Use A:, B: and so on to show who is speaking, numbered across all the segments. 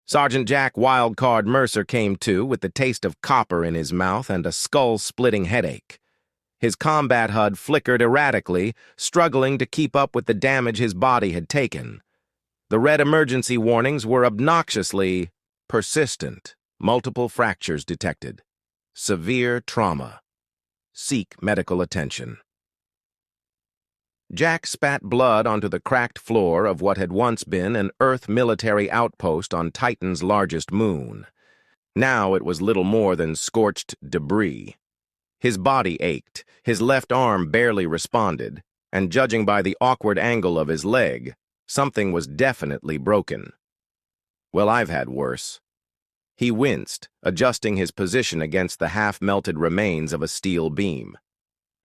A: Sergeant Jack Wildcard Mercer came to with the taste of copper in his mouth and a skull-splitting headache. His combat HUD flickered erratically, struggling to keep up with the damage his body had taken. The red emergency warnings were obnoxiously persistent. Multiple fractures detected. Severe trauma. Seek medical attention. Jack spat blood onto the cracked floor of what had once been an Earth military outpost on Titan's largest moon. Now it was little more than scorched debris. His body ached, his left arm barely responded, and judging by the awkward angle of his leg, something was definitely broken. Well, I've had worse. He winced, adjusting his position against the half-melted remains of a steel beam.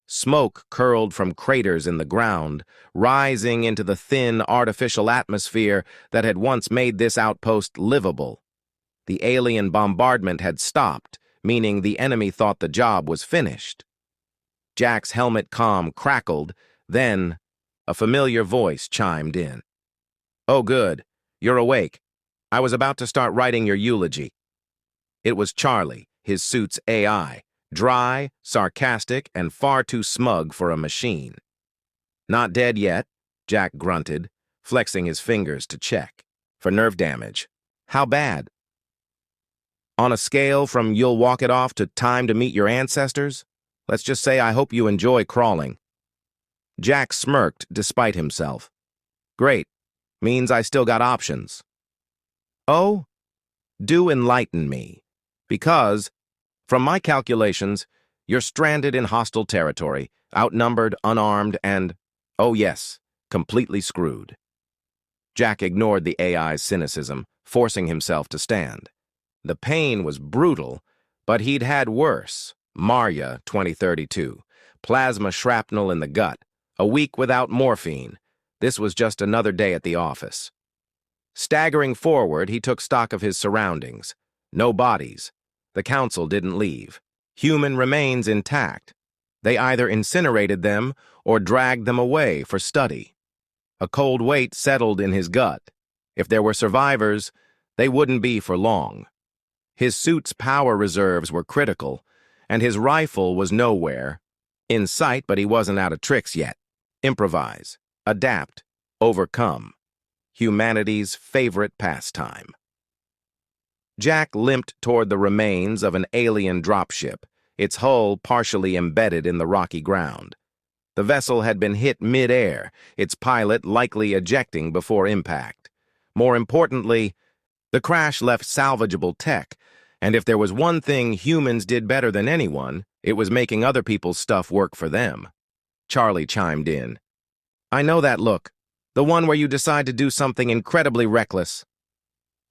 A: Smoke curled from craters in the ground, rising into the thin, artificial atmosphere that had once made this outpost livable. The alien bombardment had stopped, meaning the enemy thought the job was finished. Jack's helmet comm crackled, then a familiar voice chimed in. "Oh, good. You're awake. I was about to start writing your eulogy." It was Charlie, his suit's AI, dry, sarcastic, and far too smug for a machine. "Not dead yet," Jack grunted, flexing his fingers to check. "For nerve damage. How bad?" "On a scale from you'll walk it off to time to meet your ancestors, let's just say I hope you enjoy crawling." Jack smirked despite himself. "Great. Means I still got options." "Oh? Do enlighten me. Because, from my calculations, you're stranded in hostile territory, outnumbered, unarmed, and, oh yes, completely screwed." Jack ignored the AI's cynicism, forcing himself to stand. The pain was brutal, but he'd had worse. Marya, 2032. Plasma shrapnel in the gut. A week without morphine. This was just another day at the office. Staggering forward, he took stock of his surroundings. No bodies. The council didn't leave. Human remains intact. They either incinerated them or dragged them away for study. A cold weight settled in his gut. If there were survivors, they wouldn't be for long. His suit's power reserves were critical, and his rifle was nowhere. In sight, but he wasn't out of tricks yet. Improvise, adapt, overcome. Humanity's favorite pastime. Jack limped toward the remains of an alien dropship, its hull partially embedded in the rocky ground. The vessel had been hit mid-air, its pilot likely ejecting before impact. More importantly, the crash left salvageable tech, and if there was one thing humans did better than anyone, it was making other people's stuff work for them. Charlie chimed in. "I know that look. The one where you decide to do something incredibly reckless."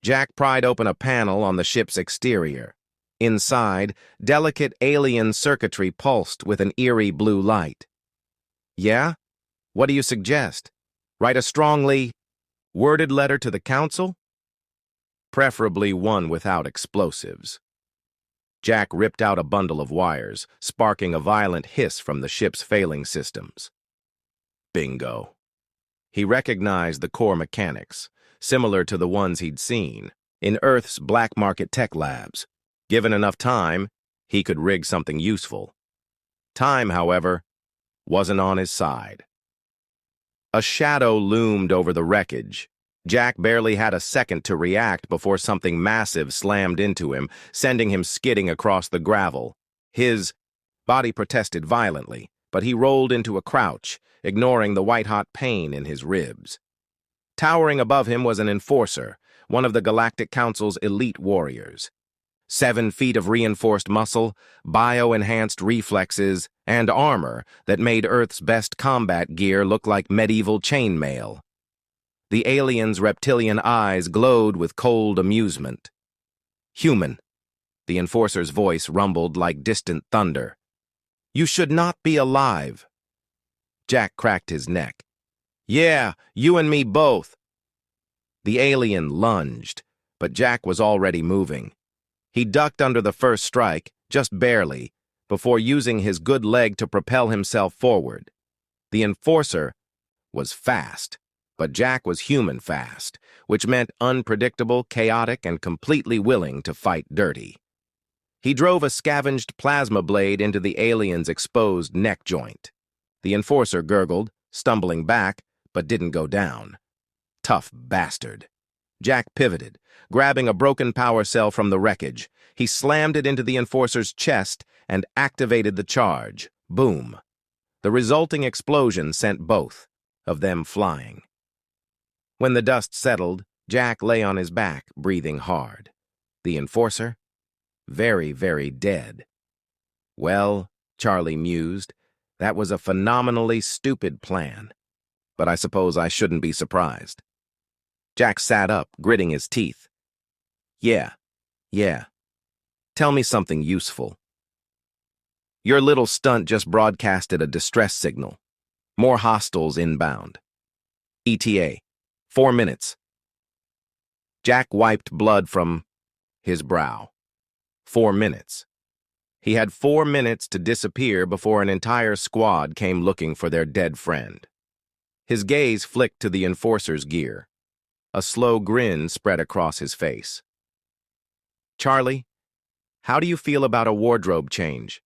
A: Jack pried open a panel on the ship's exterior. Inside, delicate alien circuitry pulsed with an eerie blue light. "Yeah? What do you suggest? Write a strongly worded letter to the council? Preferably one without explosives." Jack ripped out a bundle of wires, sparking a violent hiss from the ship's failing systems. Bingo. He recognized the core mechanics, similar to the ones he'd seen in Earth's black market tech labs. Given enough time, he could rig something useful. Time, however, wasn't on his side. A shadow loomed over the wreckage. Jack barely had a second to react before something massive slammed into him, sending him skidding across the gravel. His body protested violently, but he rolled into a crouch, ignoring the white-hot pain in his ribs. Towering above him was an enforcer, one of the Galactic Council's elite warriors. 7 feet of reinforced muscle, bio-enhanced reflexes, and armor that made Earth's best combat gear look like medieval chainmail. The alien's reptilian eyes glowed with cold amusement. "Human," the enforcer's voice rumbled like distant thunder. "You should not be alive." Jack cracked his neck. "Yeah, you and me both." The alien lunged, but Jack was already moving. He ducked under the first strike, just barely, before using his good leg to propel himself forward. The enforcer was fast, but Jack was human fast, which meant unpredictable, chaotic, and completely willing to fight dirty. He drove a scavenged plasma blade into the alien's exposed neck joint. The enforcer gurgled, stumbling back, but didn't go down. Tough bastard. Jack pivoted, grabbing a broken power cell from the wreckage. He slammed it into the enforcer's chest and activated the charge. Boom. The resulting explosion sent both of them flying. When the dust settled, Jack lay on his back, breathing hard. The enforcer? Very, very dead. Well, Charlie mused, that was a phenomenally stupid plan. But I suppose I shouldn't be surprised. Jack sat up, gritting his teeth. Yeah. Tell me something useful. Your little stunt just broadcasted a distress signal. More hostiles inbound. ETA. 4 minutes. Jack wiped blood from his brow. 4 minutes. He had 4 minutes to disappear before an entire squad came looking for their dead friend. His gaze flicked to the enforcer's gear. A slow grin spread across his face. Charlie, how do you feel about a wardrobe change?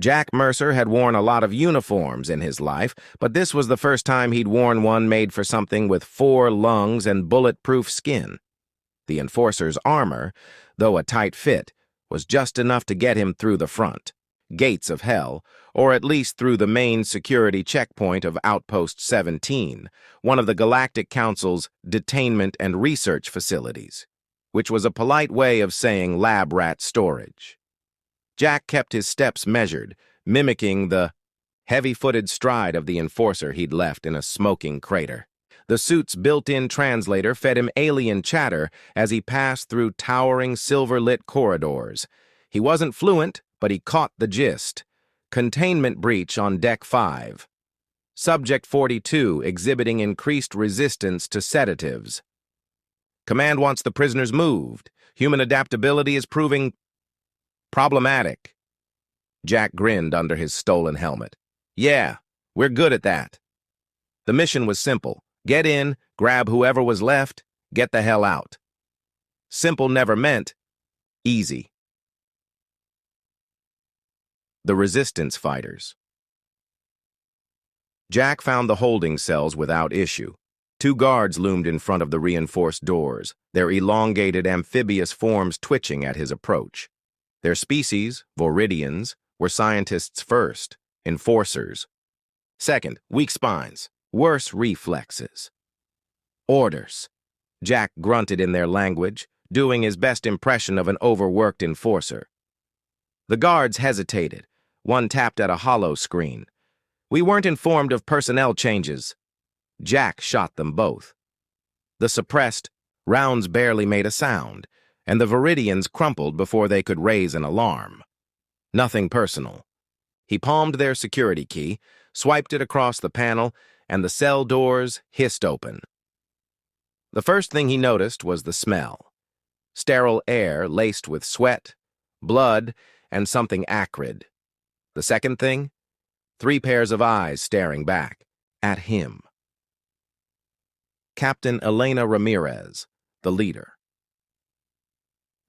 A: Jack Mercer had worn a lot of uniforms in his life, but this was the first time he'd worn one made for something with 4 lungs and bulletproof skin. The enforcer's armor, though a tight fit, was just enough to get him through the front, gates of hell, or at least through the main security checkpoint of Outpost 17, one of the Galactic Council's detainment and research facilities, which was a polite way of saying lab rat storage. Jack kept his steps measured, mimicking the heavy-footed stride of the enforcer he'd left in a smoking crater. The suit's built-in translator fed him alien chatter as he passed through towering silver-lit corridors. He wasn't fluent, but he caught the gist. Containment breach on Deck 5. Subject 42 exhibiting increased resistance to sedatives. Command wants the prisoners moved. Human adaptability is proving problematic. Jack grinned under his stolen helmet. Yeah, we're good at that. The mission was simple. Get in, grab whoever was left, get the hell out. Simple never meant easy. The resistance fighters. Jack found the holding cells without issue. 2 guards loomed in front of the reinforced doors, their elongated amphibious forms twitching at his approach. Their species, Viridians, were scientists first, enforcers. Second, weak spines, worse reflexes. Orders. Jack grunted in their language, doing his best impression of an overworked enforcer. The guards hesitated. One tapped at a hollow screen. We weren't informed of personnel changes. Jack shot them both. The suppressed rounds barely made a sound, and the Viridians crumpled before they could raise an alarm. Nothing personal. He palmed their security key, swiped it across the panel, and the cell doors hissed open. The first thing he noticed was the smell. Sterile air laced with sweat, blood, and something acrid. The second thing? 3 pairs of eyes staring back at him. Captain Elena Ramirez, the leader.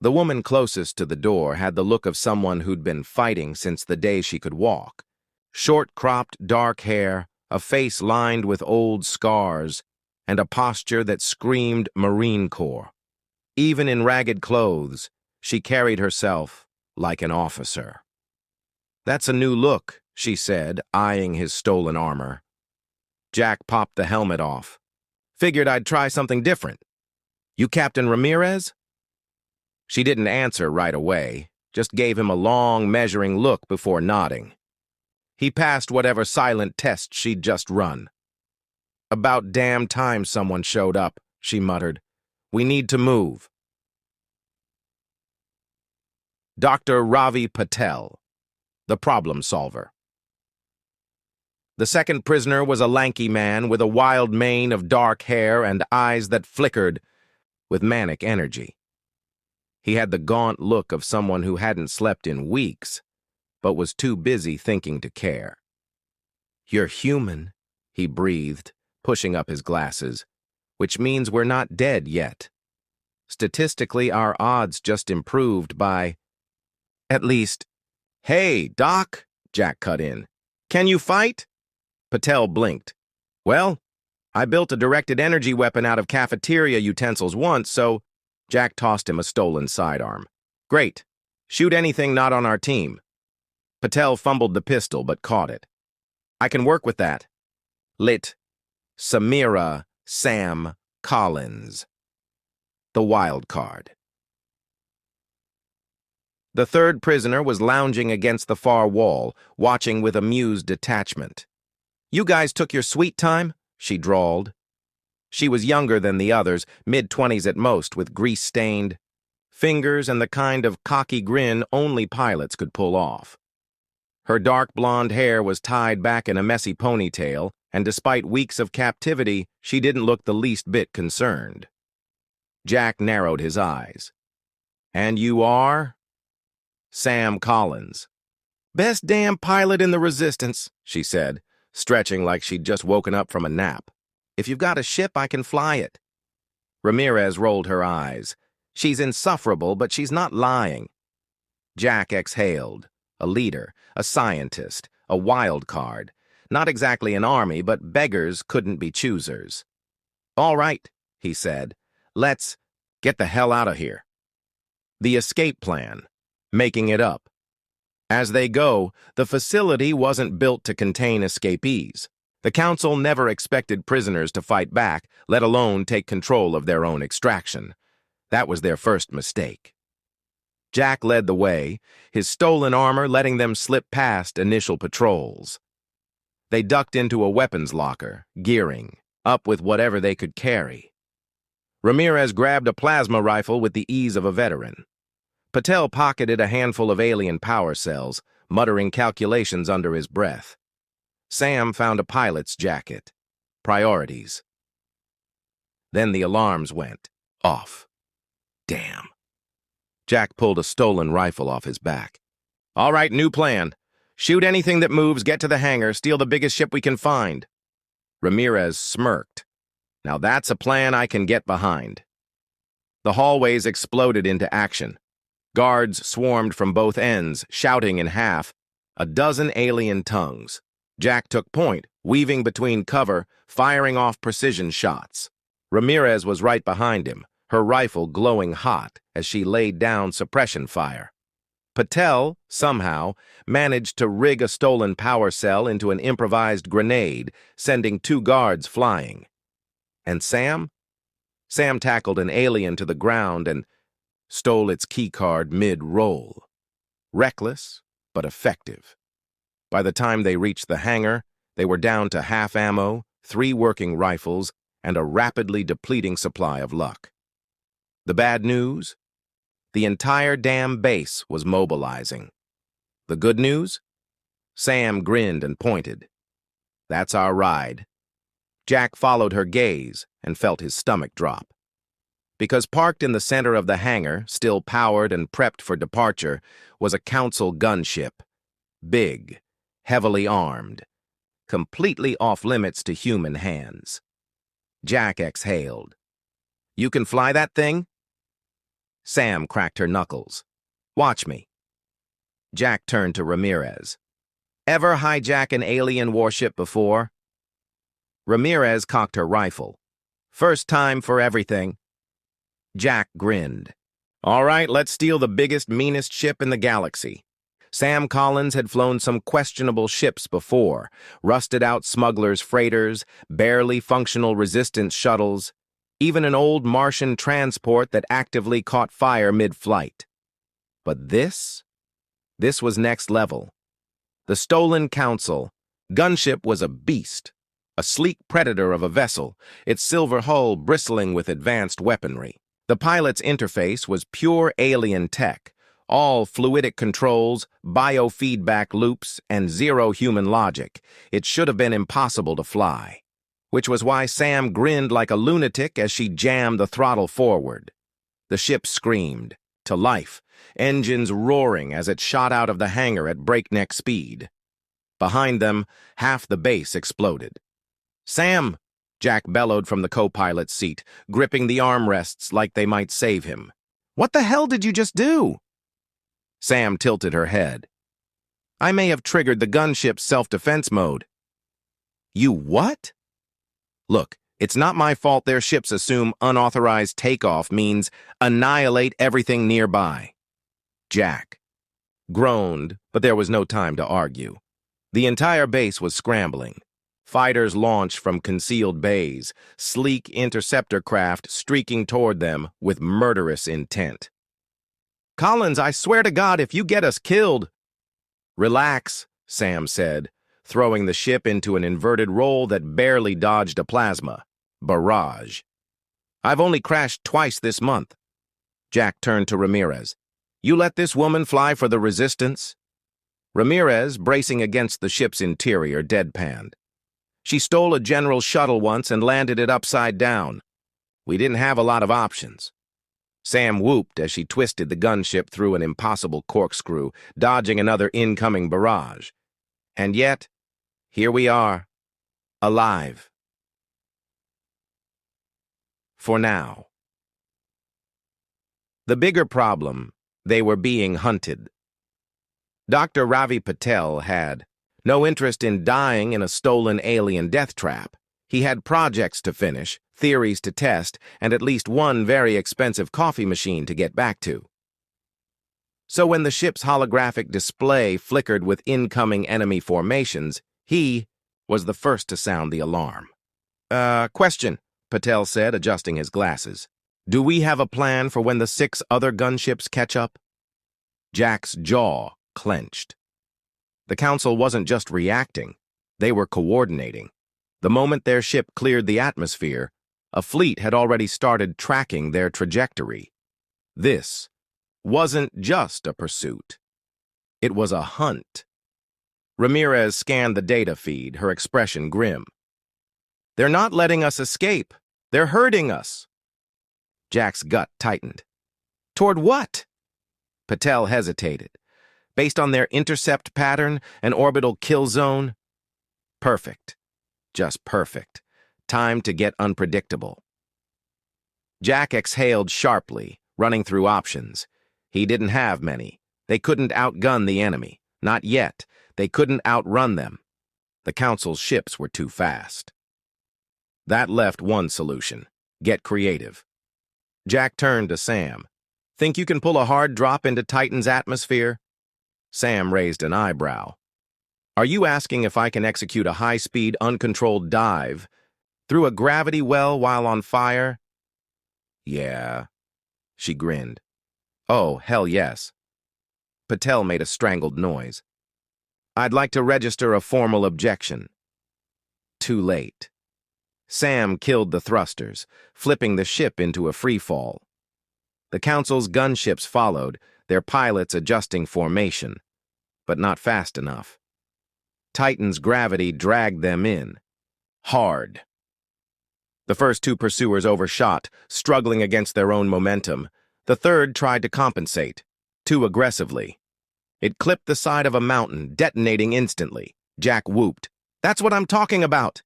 A: The woman closest to the door had the look of someone who'd been fighting since the day she could walk. Short-cropped, dark hair, a face lined with old scars, and a posture that screamed Marine Corps. Even in ragged clothes, she carried herself like an officer. That's a new look, she said, eyeing his stolen armor. Jack popped the helmet off. Figured I'd try something different. You Captain Ramirez? She didn't answer right away, just gave him a long, measuring look before nodding. He passed whatever silent test she'd just run. About damn time someone showed up, she muttered. We need to move. Dr. Ravi Patel, the problem solver. The second prisoner was a lanky man with a wild mane of dark hair and eyes that flickered with manic energy. He had the gaunt look of someone who hadn't slept in weeks, but was too busy thinking to care. You're human, he breathed, pushing up his glasses. which means we're not dead yet. Statistically, our odds just improved by, at least, "Hey, Doc," Jack cut in. "Can you fight?" Patel blinked. "Well, I built a directed energy weapon out of cafeteria utensils once, so—" Jack tossed him a stolen sidearm. "Great. Shoot anything not on our team." Patel fumbled the pistol, but caught it. "I can work with that." Lit. Samira Sam Collins. The wild card. The third prisoner was lounging against the far wall, watching with amused detachment. "You guys took your sweet time?" she drawled. She was younger than the others, mid-20s at most, with grease-stained fingers and the kind of cocky grin only pilots could pull off. Her dark blonde hair was tied back in a messy ponytail, and despite weeks of captivity, she didn't look the least bit concerned. Jack narrowed his eyes. "And you are?" "Sam Collins." "Best damn pilot in the Resistance," she said, stretching like she'd just woken up from a nap. "If you've got a ship, I can fly it." Ramirez rolled her eyes. "She's insufferable, but she's not lying." Jack exhaled. A leader, a scientist, a wild card. Not exactly an army, but beggars couldn't be choosers. "All right," he said. "Let's get the hell out of here." The escape plan. Making it up. As they go, the facility wasn't built to contain escapees. The council never expected prisoners to fight back, let alone take control of their own extraction. That was their first mistake. Jack led the way, his stolen armor letting them slip past initial patrols. They ducked into a weapons locker, gearing, up with whatever they could carry. Ramirez grabbed a plasma rifle with the ease of a veteran. Patel pocketed a handful of alien power cells, muttering calculations under his breath. Sam found a pilot's jacket. Priorities. Then the alarms went off. Damn. Jack pulled a stolen rifle off his back. "All right, new plan. Shoot anything that moves, get to the hangar, steal the biggest ship we can find." Ramirez smirked. "Now that's a plan I can get behind." The hallways exploded into action. Guards swarmed from both ends, shouting in half, a dozen alien tongues. Jack took point, weaving between cover, firing off precision shots. Ramirez was right behind him, her rifle glowing hot as she laid down suppression fire. Patel, somehow, managed to rig a stolen power cell into an improvised grenade, sending 2 guards flying. And Sam? Sam tackled an alien to the ground and stole its keycard mid-roll. Reckless, but effective. By the time they reached the hangar, they were down to half ammo, 3 working rifles, and a rapidly depleting supply of luck. The bad news? The entire damn base was mobilizing. The good news? Sam grinned and pointed. "That's our ride." Jack followed her gaze and felt his stomach drop. Because parked in the center of the hangar, still powered and prepped for departure, was a council gunship. Big, heavily armed, completely off-limits to human hands. Jack exhaled. "You can fly that thing?" Sam cracked her knuckles. "Watch me." Jack turned to Ramirez. "Ever hijack an alien warship before?" Ramirez cocked her rifle. "First time for everything." Jack grinned. "All right, let's steal the biggest, meanest ship in the galaxy." Sam Collins had flown some questionable ships before, rusted-out smugglers' freighters, barely functional resistance shuttles, even an old Martian transport that actively caught fire mid-flight. But this was next level. The Stolen Council. Gunship was a beast, a sleek predator of a vessel, its silver hull bristling with advanced weaponry. The pilot's interface was pure alien tech, all fluidic controls, biofeedback loops, and zero human logic. It should have been impossible to fly. Which was why Sam grinned like a lunatic as she jammed the throttle forward. The ship screamed, to life, engines roaring as it shot out of the hangar at breakneck speed. Behind them, half the base exploded. "Sam!" Jack bellowed from the co-pilot's seat, gripping the armrests like they might save him. "What the hell did you just do?" Sam tilted her head. "I may have triggered the gunship's self-defense mode." "You what?" "Look, it's not my fault their ships assume unauthorized takeoff means annihilate everything nearby." Jack groaned, but there was no time to argue. The entire base was scrambling. Fighters launched from concealed bays, sleek interceptor craft streaking toward them with murderous intent. "Collins, I swear to God, if you get us killed—" "Relax," Sam said, throwing the ship into an inverted roll that barely dodged a plasma barrage. "I've only crashed twice this month." Jack turned to Ramirez. "You let this woman fly for the Resistance?" Ramirez, bracing against the ship's interior, deadpanned. "She stole a general shuttle once and landed it upside down. We didn't have a lot of options." Sam whooped as she twisted the gunship through an impossible corkscrew, dodging another incoming barrage. And yet, here we are, alive. For now. The bigger problem, they were being hunted. Dr. Ravi Patel had no interest in dying in a stolen alien death trap. He had projects to finish, theories to test, and at least one very expensive coffee machine to get back to. So when the ship's holographic display flickered with incoming enemy formations, he was the first to sound the alarm. Question, Patel said, adjusting his glasses. "Do we have a plan for when the 6 other gunships catch up?" Jack's jaw clenched. The Council wasn't just reacting, they were coordinating. The moment their ship cleared the atmosphere, a fleet had already started tracking their trajectory. This wasn't just a pursuit. It was a hunt. Ramirez scanned the data feed, her expression grim. "They're not letting us escape. They're hurting us." Jack's gut tightened. "Toward what?" Patel hesitated. "Based on their intercept pattern, an orbital kill zone?" "Perfect. Just perfect. Time to get unpredictable." Jack exhaled sharply, running through options. He didn't have many. They couldn't outgun the enemy. Not yet. They couldn't outrun them. The Council's ships were too fast. That left one solution. Get creative. Jack turned to Sam. "Think you can pull a hard drop into Titan's atmosphere?" Sam raised an eyebrow. "Are you asking if I can execute a high-speed, uncontrolled dive through a gravity well while on fire?" "Yeah." She grinned. "Oh, hell yes." Patel made a strangled noise. "I'd like to register a formal objection." Too late. Sam killed the thrusters, flipping the ship into a freefall. The Council's gunships followed, their pilots adjusting formation, but not fast enough. Titan's gravity dragged them in. Hard. The first 2 pursuers overshot, struggling against their own momentum. The third tried to compensate, too aggressively. It clipped the side of a mountain, detonating instantly. Jack whooped. "That's what I'm talking about!"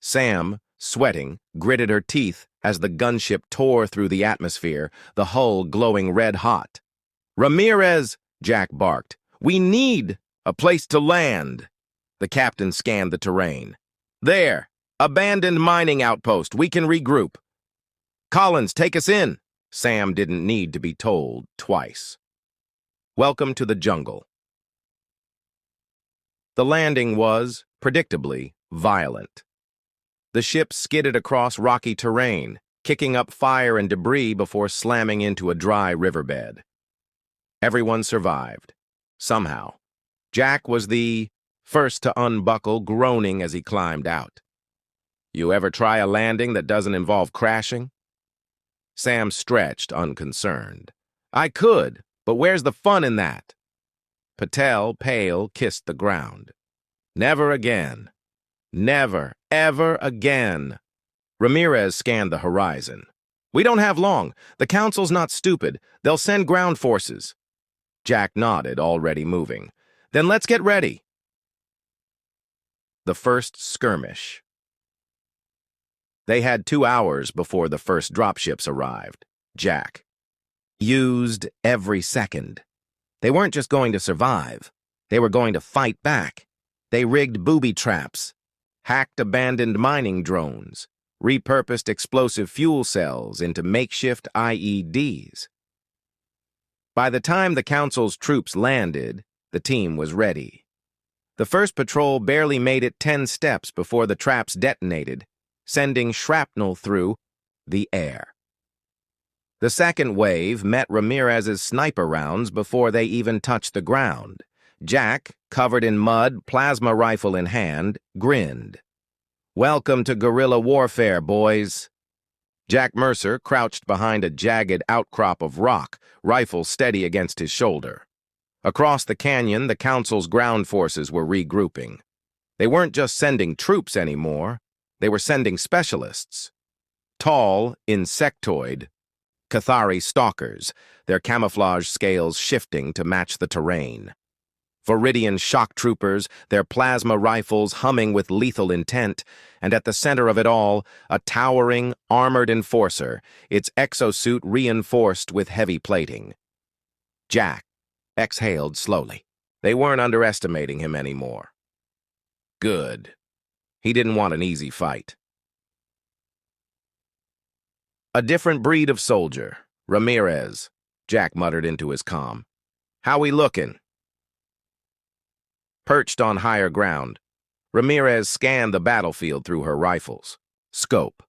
A: Sam, sweating, gritted her teeth as the gunship tore through the atmosphere, the hull glowing red-hot. "Ramirez!" Jack barked. "We need a place to land." The captain scanned the terrain. "There! Abandoned mining outpost. We can regroup." "Collins, take us in." Sam didn't need to be told twice. Welcome to the jungle. The landing was, predictably, violent. The ship skidded across rocky terrain, kicking up fire and debris before slamming into a dry riverbed. Everyone survived. Somehow. Jack was the first to unbuckle, groaning as he climbed out. "You ever try a landing that doesn't involve crashing?" Sam stretched, unconcerned. "I could, but where's the fun in that?" Patel, pale, kissed the ground. "Never again. Never, ever again." Ramirez scanned the horizon. "We don't have long. The Council's not stupid. They'll send ground forces." Jack nodded, already moving. "Then let's get ready." The first skirmish. They had 2 hours before the first dropships arrived. Jack used every second. They weren't just going to survive. They were going to fight back. They rigged booby traps, hacked abandoned mining drones, repurposed explosive fuel cells into makeshift IEDs. By the time the Council's troops landed, the team was ready. The first patrol barely made it 10 steps before the traps detonated, sending shrapnel through the air. The second wave met Ramirez's sniper rounds before they even touched the ground. Jack, covered in mud, plasma rifle in hand, grinned. "Welcome to guerrilla warfare, boys." Jack Mercer crouched behind a jagged outcrop of rock, rifle steady against his shoulder. Across the canyon, the Council's ground forces were regrouping. They weren't just sending troops anymore, they were sending specialists. Tall, insectoid, Cathari stalkers, their camouflage scales shifting to match the terrain. Viridian shock troopers, their plasma rifles humming with lethal intent, and at the center of it all, a towering, armored enforcer, its exosuit reinforced with heavy plating. Jack exhaled slowly. They weren't underestimating him anymore. Good. He didn't want an easy fight. "A different breed of soldier, Ramirez," Jack muttered into his comm. "How we looking?" Perched on higher ground, Ramirez scanned the battlefield through her rifles. Scope.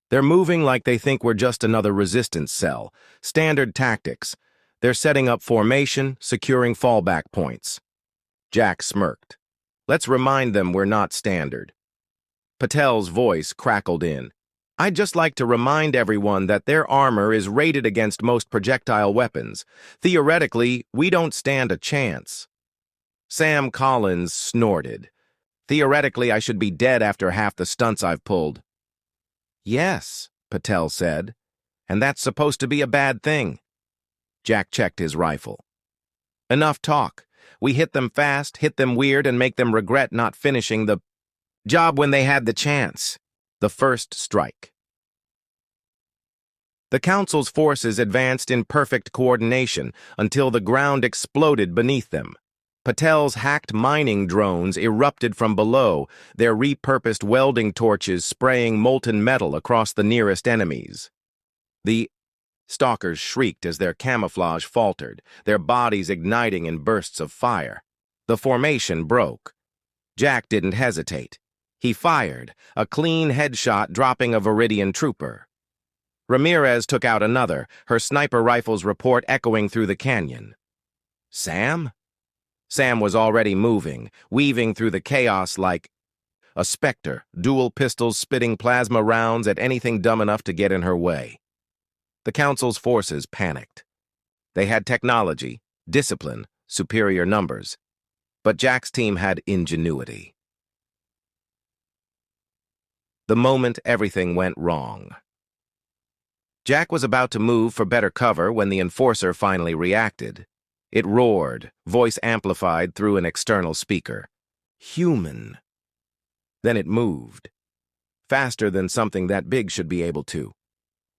A: "They're moving like they think we're just another resistance cell. Standard tactics. They're setting up formation, securing fallback points." Jack smirked. "Let's remind them we're not standard." Patel's voice crackled in. "I'd just like to remind everyone that their armor is rated against most projectile weapons. Theoretically, we don't stand a chance." Sam Collins snorted. "Theoretically, I should be dead after half the stunts I've pulled." "Yes," Patel said, "and that's supposed to be a bad thing." Jack checked his rifle. "Enough talk. We hit them fast, hit them weird, and make them regret not finishing the job when they had the chance." The first strike. The Council's forces advanced in perfect coordination until the ground exploded beneath them. Patel's hacked mining drones erupted from below, their repurposed welding torches spraying molten metal across the nearest enemies. The stalkers shrieked as their camouflage faltered, their bodies igniting in bursts of fire. The formation broke. Jack didn't hesitate. He fired, a clean headshot dropping a Viridian trooper. Ramirez took out another, her sniper rifle's report echoing through the canyon. Sam? Sam was already moving, weaving through the chaos like a specter, dual pistols spitting plasma rounds at anything dumb enough to get in her way. The Council's forces panicked. They had technology, discipline, superior numbers. But Jack's team had ingenuity. The moment everything went wrong. Jack was about to move for better cover when the enforcer finally reacted. It roared, voice amplified through an external speaker. Human. Then it moved. Faster than something that big should be able to.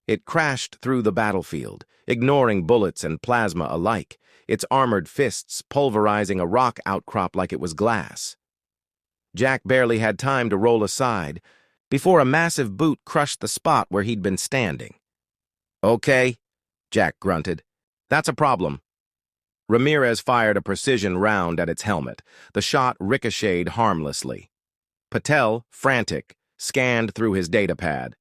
A: It crashed through the battlefield, ignoring bullets and plasma alike, its armored fists pulverizing a rock outcrop like it was glass. Jack barely had time to roll aside before a massive boot crushed the spot where he'd been standing. "Okay," Jack grunted. "That's a problem." Ramirez fired a precision round at its helmet. The shot ricocheted harmlessly. Patel, frantic, scanned through his datapad.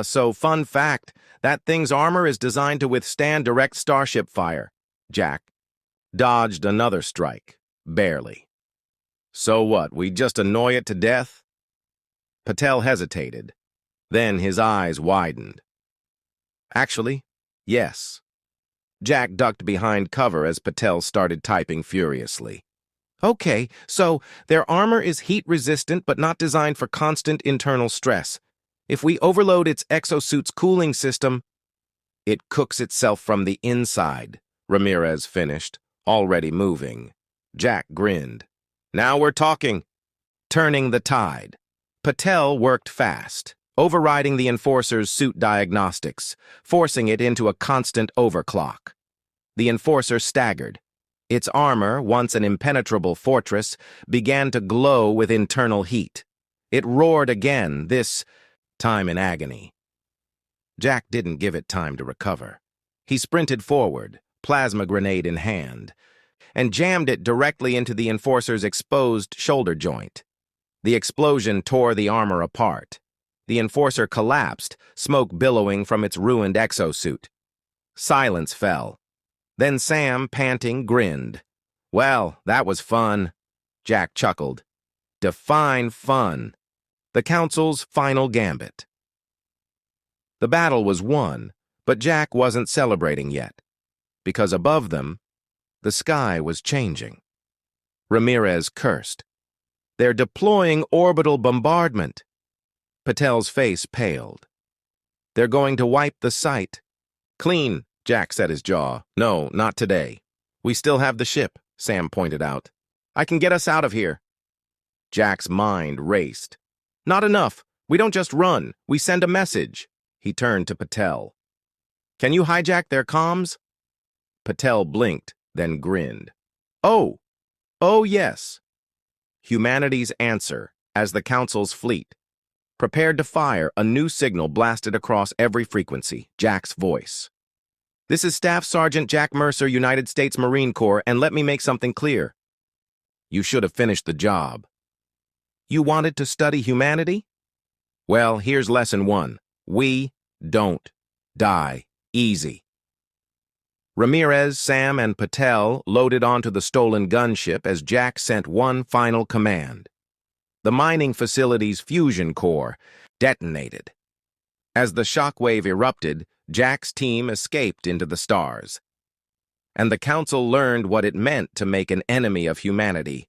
A: So fun fact, that thing's armor is designed to withstand direct starship fire." Jack dodged another strike, barely. "So what, we just annoy it to death?" Patel hesitated. Then his eyes widened. "Actually, yes." Jack ducked behind cover as Patel started typing furiously. "Okay, so their armor is heat-resistant but not designed for constant internal stress. If we overload its exosuit's cooling system, it cooks itself from the inside," Ramirez finished, already moving. Jack grinned. "Now we're talking." Turning the tide. Patel worked fast, overriding the Enforcer's suit diagnostics, forcing it into a constant overclock. The Enforcer staggered. Its armor, once an impenetrable fortress, began to glow with internal heat. It roared again, this time in agony. Jack didn't give it time to recover. He sprinted forward, plasma grenade in hand, and jammed it directly into the Enforcer's exposed shoulder joint. The explosion tore the armor apart. The Enforcer collapsed, smoke billowing from its ruined exosuit. Silence fell. Then Sam, panting, grinned. "Well, that was fun," Jack chuckled. Define fun. The Council's final gambit. The battle was won, but Jack wasn't celebrating yet, because above them, the sky was changing. Ramirez cursed. "They're deploying orbital bombardment." Patel's face paled. "They're going to wipe the site." "Clean," Jack set his jaw. "No, not today. We still have the ship," Sam pointed out. "I can get us out of here." Jack's mind raced. "Not enough. We don't just run. We send a message." He turned to Patel. "Can you hijack their comms?" Patel blinked, then grinned. Oh yes." Humanity's answer, as the Council's fleet prepared to fire, a new signal blasted across every frequency, Jack's voice. "This is Staff Sergeant Jack Mercer, United States Marine Corps, and let me make something clear. You should have finished the job. You wanted to study humanity? Well, here's lesson 1. We don't die easy." Ramirez, Sam, and Patel loaded onto the stolen gunship as Jack sent one final command. The mining facility's fusion core detonated. As the shockwave erupted, Jack's team escaped into the stars. And the Council learned what it meant to make an enemy of humanity,